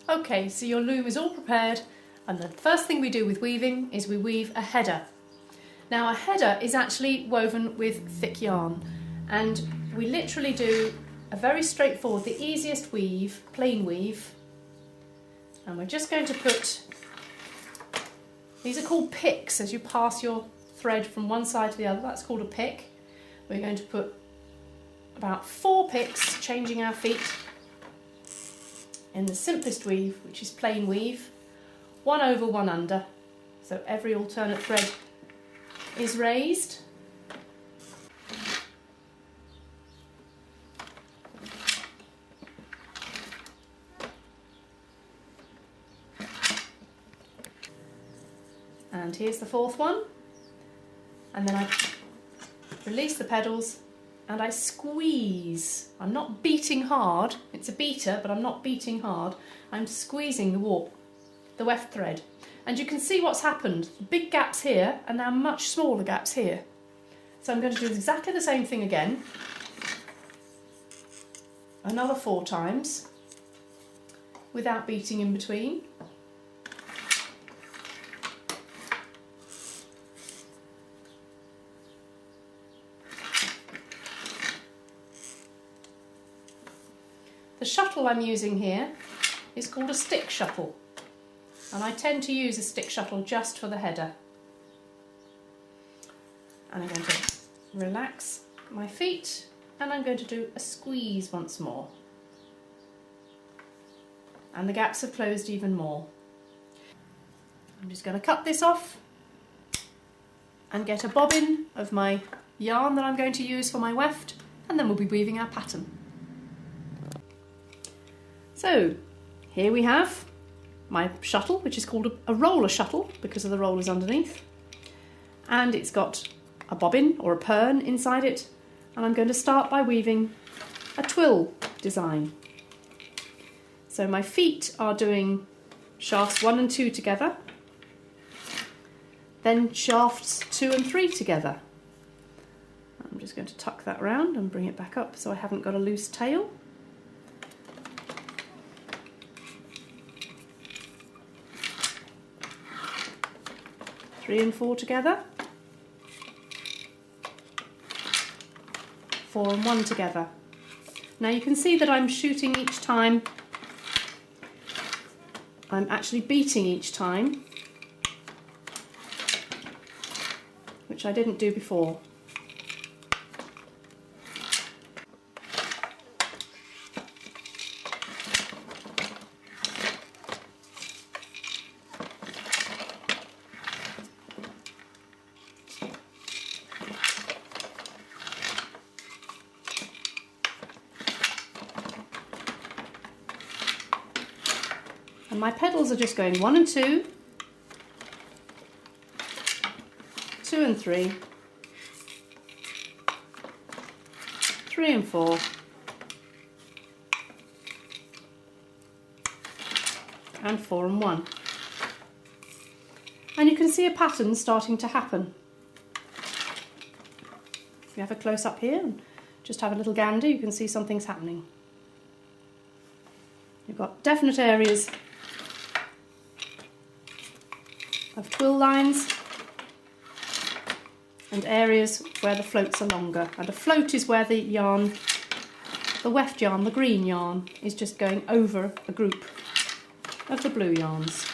Okay, so your loom is all prepared, and the first thing we do with weaving is we weave a header. Now a header is actually woven with thick yarn, and we literally do a very straightforward, the easiest weave, plain weave, and we're just going to put, these are called picks as you pass your thread from one side to the other, that's called a pick. We're going to put about 4 picks, changing our feet, in the simplest weave, which is plain weave, 1 over 1 under, so every alternate thread is raised. And here's the 4th one, and then I release the pedals and I squeeze. I'm not beating hard, it's a beater, but I'm not beating hard. I'm squeezing the warp, the weft thread. And you can see what's happened. The big gaps here are now much smaller gaps here. So I'm going to do exactly the same thing again. Another 4 times, without beating in between. The shuttle I'm using here is called a stick shuttle, and I tend to use a stick shuttle just for the header. And I'm going to relax my feet, and I'm going to do a squeeze once more. And the gaps have closed even more. I'm just going to cut this off and get a bobbin of my yarn that I'm going to use for my weft, and then we'll be weaving our pattern. So here we have my shuttle, which is called a roller shuttle because of the rollers underneath, and it's got a bobbin or a pern inside it, and I'm going to start by weaving a twill design. So my feet are doing shafts 1 and 2 together, then shafts 2 and 3 together. I'm just going to tuck that round and bring it back up so I haven't got a loose tail. 3 and 4 together, 4 and 1 together. Now you can see that I'm shooting each time, I'm actually beating each time, which I didn't do before. And my pedals are just going 1 and 2, 2 and 3, 3 and 4, and 4 and 1. And you can see a pattern starting to happen. If you have a close up here and just have a little gander, you can see something's happening. You've got definite areas of twill lines and areas where the floats are longer, and a float is where the yarn, the weft yarn, the green yarn, is just going over a group of the blue yarns.